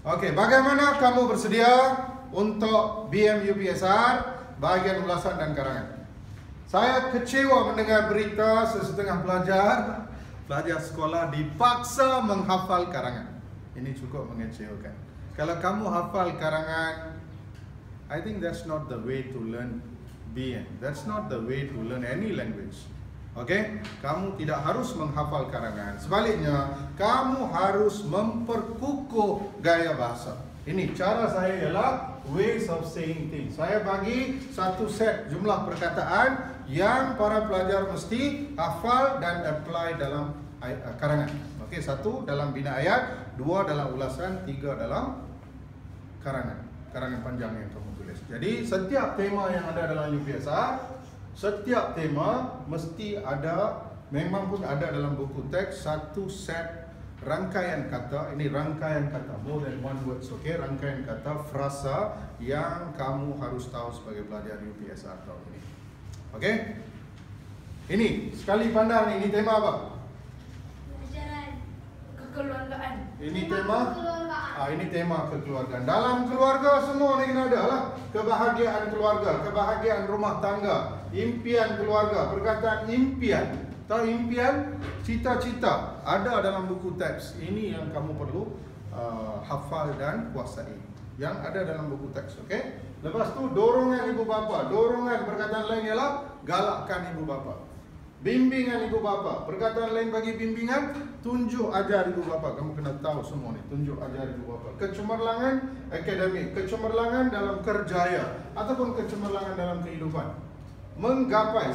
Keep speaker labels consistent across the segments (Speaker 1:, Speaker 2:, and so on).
Speaker 1: Okey, bagaimana kamu bersedia untuk BM UPSR bahagian ulasan dan karangan? Saya kecewa mendengar berita sesetengah pelajar sekolah dipaksa menghafal karangan. Ini cukup mengecewakan. Kalau kamu hafal karangan, I think that's not the way to learn BM. That's not the way to learn any language. Okey, kamu tidak harus menghafal karangan. Sebaliknya, kamu harus memperkukuh gaya bahasa. Ini cara saya ialah ways of saying things. Saya bagi satu set jumlah perkataan yang para pelajar mesti hafal dan apply dalam karangan. Okey, satu dalam bina ayat, dua dalam ulasan, tiga dalam karangan. Karangan panjang yang kamu tulis. Jadi, setiap tema yang ada dalam UPSR, setiap tema mesti ada, memang pun ada dalam buku teks, satu set rangkaian kata. Ini rangkaian kata, more than one words, okay? Rangkaian kata, frasa yang kamu harus tahu sebagai pelajar UPSR tahun ini. Okay? Ini, sekali pandang ini tema apa?
Speaker 2: Pelajaran kekeluargaan.
Speaker 1: Ini tema? Ini tema kekeluargaan. Dalam keluarga semua ni kena ada lah. Kebahagiaan keluarga, kebahagiaan rumah tangga, impian keluarga, perkataan impian. Tahu impian? Cita-cita. Ada dalam buku teks. Ini yang kamu perlu hafal dan kuasai. Yang ada dalam buku teks, okey? Lepas tu dorongan ibu bapa. Dorongan, perkataan lain ialah galakkan ibu bapa. Bimbingan ibu bapa. Perkataan lain bagi bimbingan, tunjuk ajar ibu bapa. Kamu kena tahu semua ni, tunjuk ajar ibu bapa. Kecemerlangan akademik, kecemerlangan dalam kerjaya ataupun kecemerlangan dalam kehidupan. Menggapai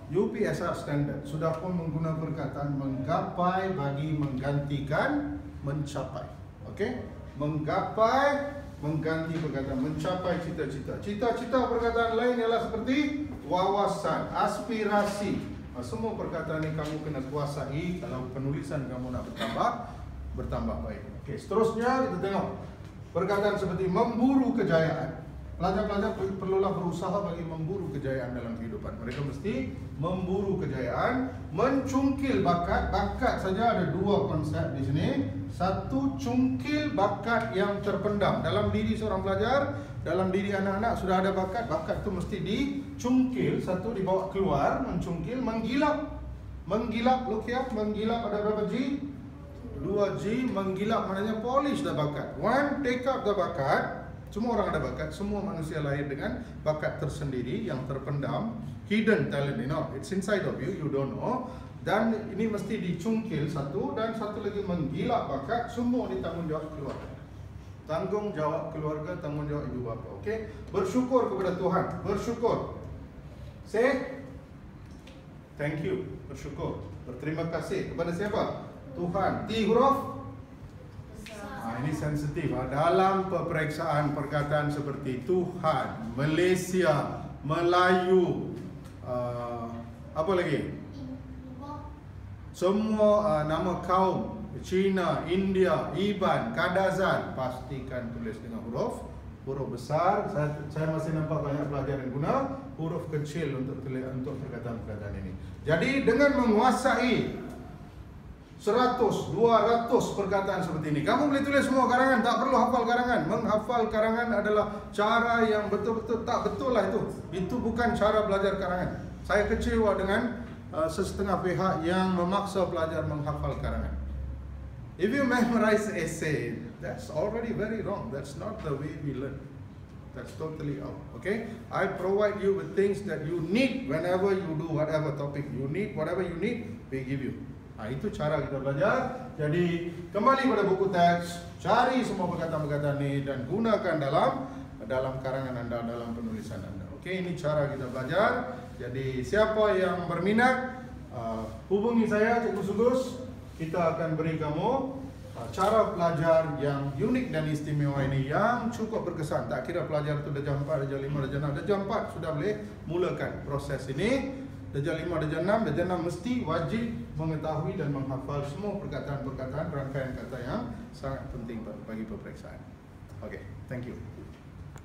Speaker 1: UPSR standard sudah pun menggunakan perkataan menggapai bagi menggantikan mencapai. Okey? Menggapai mengganti perkataan mencapai cita-cita. Cita-cita perkataan lain ialah seperti wawasan, aspirasi. Semua perkataan ini kamu kena kuasai kalau penulisan kamu nak bertambah baik. Okey, seterusnya kita tengok perkataan seperti memburu kejayaan. Pelajar-pelajar perlulah berusaha bagi memburu kejayaan dalam kehidupan. Mereka mesti memburu kejayaan, mencungkil bakat. Bakat saja ada dua konsep di sini. Satu, cungkil bakat yang terpendam dalam diri seorang pelajar, dalam diri anak-anak sudah ada bakat. Bakat itu mesti dicungkil. Satu, dibawa keluar, mencungkil, menggilap. Menggilap, look here, menggilap ada berapa G? 2G. Menggilap maknanya polish the bakat. One, take out the bakat. Semua orang ada bakat, semua manusia lahir dengan bakat tersendiri yang terpendam, hidden talent, it's inside of you, you don't know. Dan ini mesti dicungkil satu, dan satu lagi menggilap bakat, semua ditanggungjawab keluarga. Tanggungjawab keluarga, tanggungjawab ibu bapa, okey? Bersyukur kepada Tuhan, bersyukur. Say thank you, bersyukur. Berterima kasih kepada siapa? Tuhan. T huruf? Ini sensitif. Dalam peperiksaan perkataan seperti Tuhan, Malaysia, Melayu, apa lagi? Semua nama kaum, China, India, Iban, Kadazan, pastikan tulis dengan huruf besar. Saya masih nampak banyak pelajar yang guna huruf kecil untuk perkataan-perkataan ini. Jadi dengan menguasai 100, 200 perkataan seperti ini, kamu boleh tulis semua karangan, tak perlu hafal karangan. Menghafal karangan adalah cara yang betul-betul tak betul lah itu. Itu bukan cara belajar karangan. Saya kecewa dengan sesetengah pihak yang memaksa pelajar menghafal karangan. If you memorize essay, that's already very wrong. That's not the way we learn. That's totally out. Okay? I provide you with things that you need whenever you do whatever topic you need. Whatever you need, we give you. Itu cara kita belajar. Jadi kembali pada buku teks, cari semua perkataan-perkataan ini dan gunakan dalam karangan anda, dalam penulisan anda. Okey, ini cara kita belajar. Jadi siapa yang berminat, hubungi saya, Cikgu Sugus. Kita akan beri kamu cara belajar yang unik dan istimewa ini, yang cukup berkesan. Tak kira pelajar itu darjah 4, darjah 5, darjah 6, darjah 4 sudah boleh mulakan proses ini. Darjah 5, darjah 6, darjah 6 mesti wajib mengetahui dan menghafal semua perkataan-perkataan rangkaian kata yang sangat penting bagi peperiksaan. Okay, thank you.